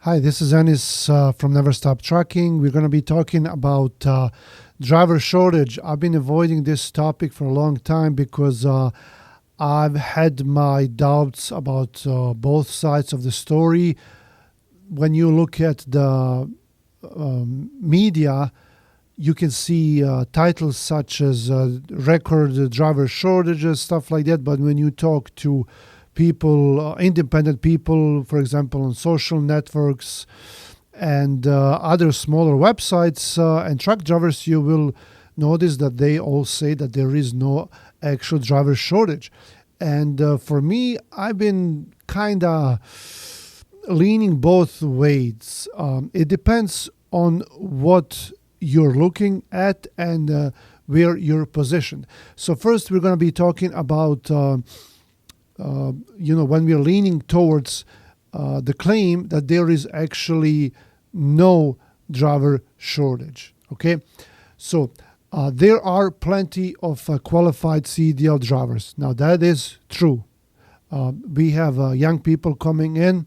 Hi, this is Anis from Never Stop Trucking. We're going to be talking about driver shortage. I've been avoiding this topic for a long time because I've had my doubts about both sides of the story. When you look at the media, you can see titles such as record driver shortages, stuff like that. But when you talk to people, independent people, for example, on social networks and other smaller websites and truck drivers, you will notice that they all say that there is no actual driver shortage. And for me, I've been kind of leaning both ways. It depends on what you're looking at and where you're positioned. So first, we're going to be talking about when we're leaning towards the claim that there is actually no driver shortage. Okay, so there are plenty of qualified CDL drivers. Now that is true. We have young people coming in.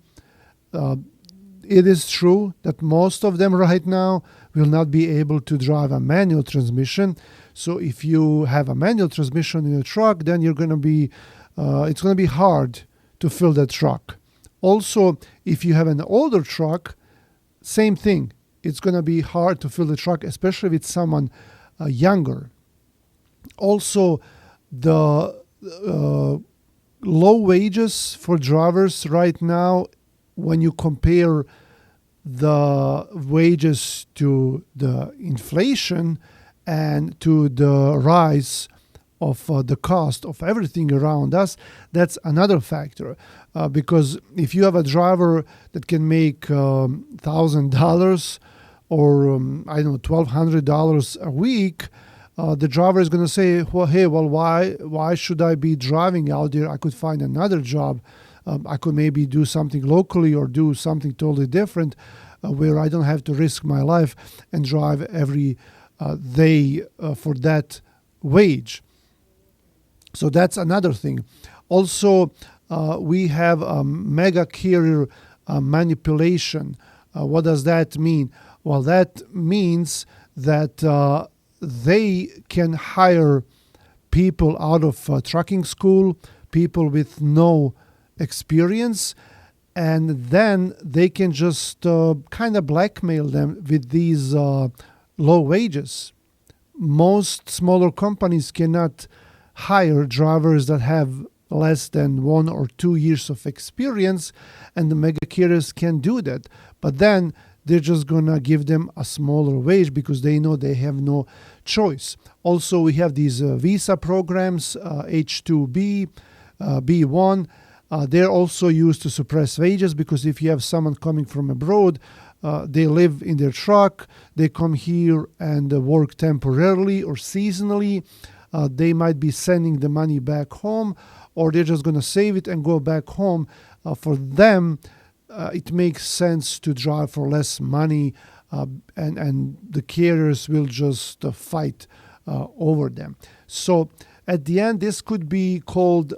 It is true that most of them right now will not be able to drive a manual transmission. So if you have a manual transmission in a truck, then you're going to be it's going to be hard to fill that truck. Also, if you have an older truck, same thing. It's going to be hard to fill the truck, especially with someone younger. Also, the low wages for drivers right now, when you compare the wages to the inflation and to the rise of the cost of everything around us, that's another factor. Because if you have a driver that can make $1,000 or I don't know, $1,200 a week, the driver is going to say, well, hey, well, why should I be driving out there? I could find another job. I could maybe do something locally or do something totally different where I don't have to risk my life and drive every day for that wage. So that's another thing. Also, we have mega carrier manipulation. What does that mean? Well, that means that they can hire people out of trucking school, people with no experience, and then they can just kind of blackmail them with these low wages. Most smaller companies cannot hire drivers that have less than 1 or 2 years of experience, and the mega carriers can do that. But then they're just gonna give them a smaller wage because they know they have no choice. Also, we have these visa programs, H-2B, B-1. They're also used to suppress wages because if you have someone coming from abroad, they live in their truck, they come here and work temporarily or seasonally. They might be sending the money back home, or they're just going to save it and go back home. For them, it makes sense to drive for less money, and the carriers will just fight over them. So at the end, this could be called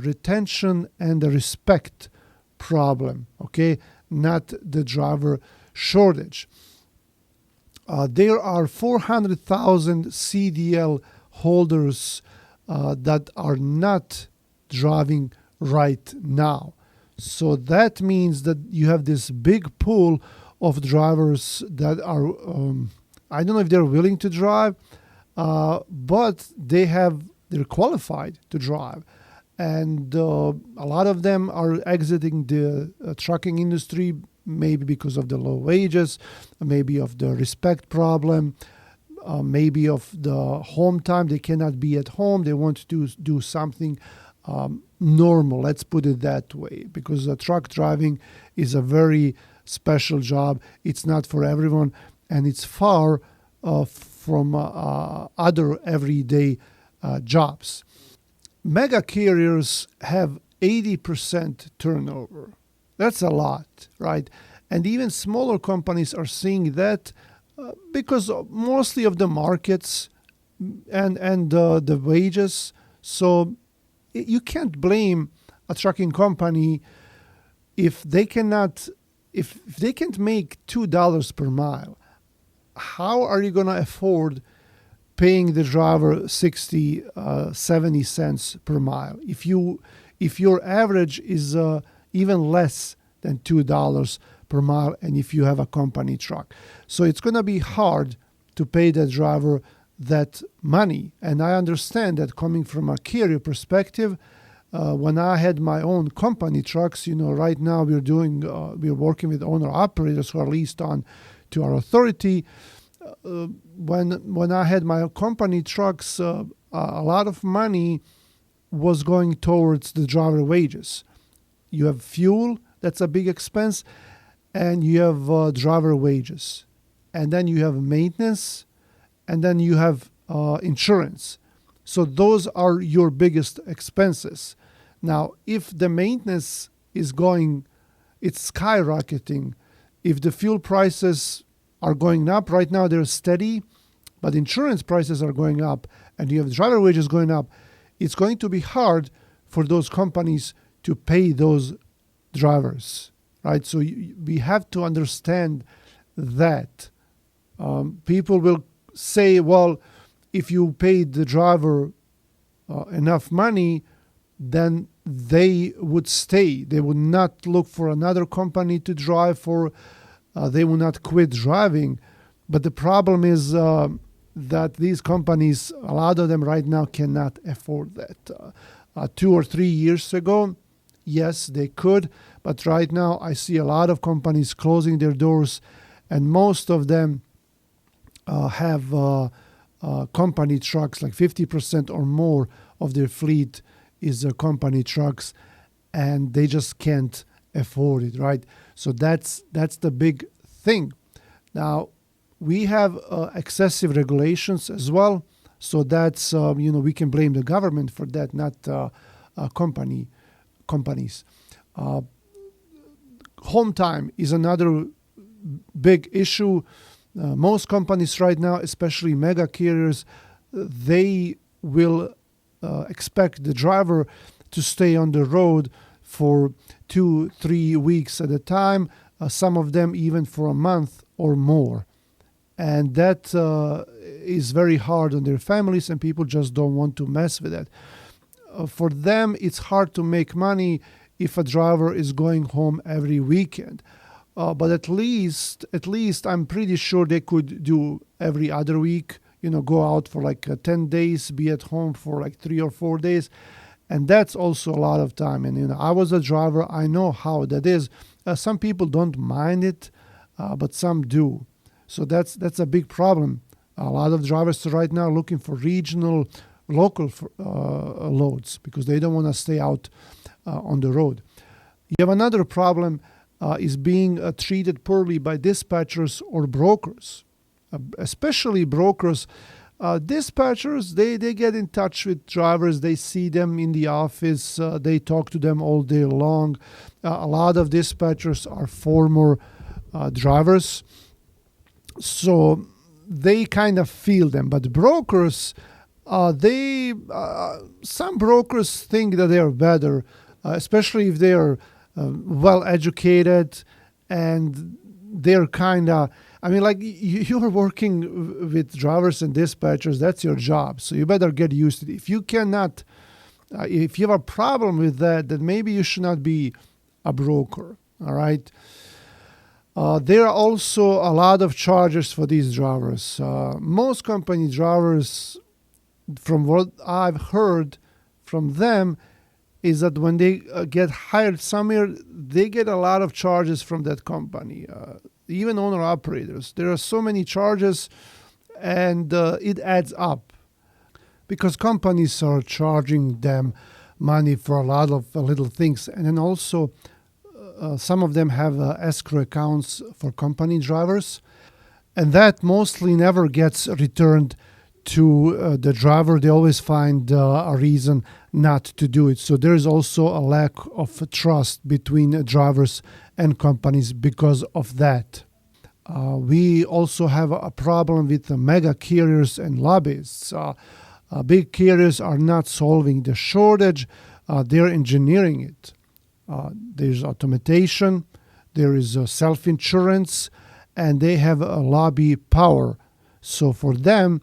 retention and a respect problem, okay? Not the driver shortage. There are 400,000 CDL holders that are not driving right now. So that means that you have this big pool of drivers that are, I don't know if they're willing to drive, but they're qualified to drive. And a lot of them are exiting the trucking industry, maybe because of the low wages, maybe of the respect problem, maybe of the home time. They cannot be at home. They want to do something normal, let's put it that way, because truck driving is a very special job. It's not for everyone, and it's far from other everyday jobs. Mega carriers have 80% turnover. That's a lot, right? And even smaller companies are seeing that because mostly of the markets and the wages. So you can't blame a trucking company if they cannot if they can't make $2 per mile, how are you going to afford paying the driver 60, 70 cents per mile if your average is even less than $2 per mile, and if you have a company truck? So it's going to be hard to pay that driver that money. And I understand that coming from a carrier perspective. When I had my own company trucks, right now we're working with owner operators who are leased on to our authority. When I had my company trucks, a lot of money was going towards the driver wages. You have fuel, that's a big expense, and you have driver wages. And then you have maintenance, and then you have insurance. So those are your biggest expenses. Now, if the maintenance is it's skyrocketing, if the fuel prices are going up, right now they're steady, but insurance prices are going up, and you have driver wages going up, it's going to be hard for those companies to pay those drivers, right? So we have to understand that. People will say, well, if you paid the driver enough money, then they would stay. They would not look for another company to drive for. They will not quit driving. But the problem is that these companies, a lot of them right now cannot afford that. 2 or 3 years ago, yes, they could. But right now I see a lot of companies closing their doors, and most of them have company trucks, like 50% or more of their fleet is company trucks, and they just can't afford it, right? So that's the big thing. Now, we have excessive regulations as well, so that's we can blame the government for that, not companies. Home time is another big issue. Most companies right now, especially mega carriers, they will expect the driver to stay on the road for 2-3 weeks at a time, some of them even for a month or more. And that is very hard on their families, and people just don't want to mess with that. For them, it's hard to make money if a driver is going home every weekend. But at least I'm pretty sure they could do every other week, go out for like 10 days, be at home for like 3 or 4 days. And that's also a lot of time. And, I was a driver. I know how that is. Some people don't mind it, but some do. So that's a big problem. A lot of drivers right now are looking for regional, local loads because they don't want to stay out on the road. You have another problem is being treated poorly by dispatchers or brokers, especially brokers. Dispatchers, they get in touch with drivers. They see them in the office. They talk to them all day long. A lot of dispatchers are former drivers, so they kind of feel them. But brokers, some brokers think that they are better, especially if they are well educated, and they're kind of, like you're working with drivers and dispatchers, that's your job. So you better get used to it. If you cannot, if you have a problem with that, then maybe you should not be a broker. All right. There are also a lot of charges for these drivers. Most company drivers, from what I've heard from them, is that when they get hired somewhere, they get a lot of charges from that company. Even owner operators, there are so many charges, and it adds up because companies are charging them money for a lot of little things. And then also some of them have escrow accounts for company drivers, and that mostly never gets returned to the driver. They always find a reason not to do it. So there is also a lack of trust between drivers and companies because of that. We also have a problem with the mega carriers and lobbyists. Big carriers are not solving the shortage. They're engineering it. There's automation. there is self-insurance, and they have a lobby power. So for them,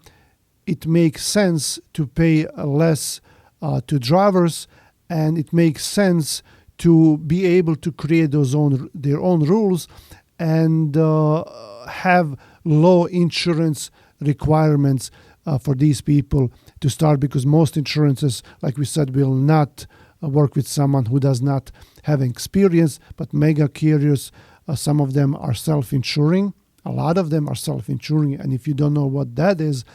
it makes sense to pay less to drivers, and it makes sense to be able to create their own rules and have low insurance requirements for these people to start, because most insurances, like we said, will not work with someone who does not have experience. But mega carriers, some of them are self-insuring. A lot of them are self-insuring, and if you don't know what that is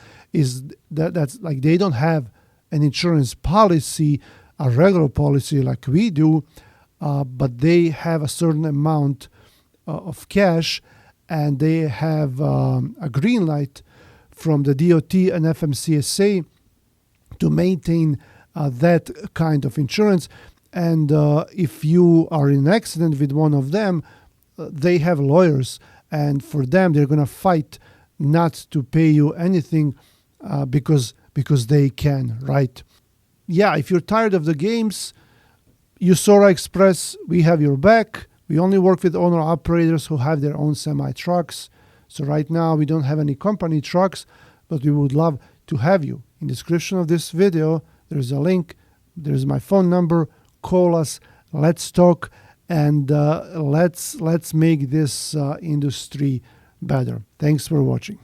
that's like they don't have an insurance policy, a regular policy like we do, but they have a certain amount of cash, and they have a green light from the DOT and FMCSA to maintain that kind of insurance. And if you are in an accident with one of them, they have lawyers, and for them, they're going to fight not to pay you anything because they can, right? Yeah, if you're tired of the games, Usora Express, we have your back. We only work with owner-operators who have their own semi-trucks. So right now, we don't have any company trucks, but we would love to have you. In the description of this video, there's a link. There's my phone number. Call us. Let's talk, and let's make this industry better. Thanks for watching.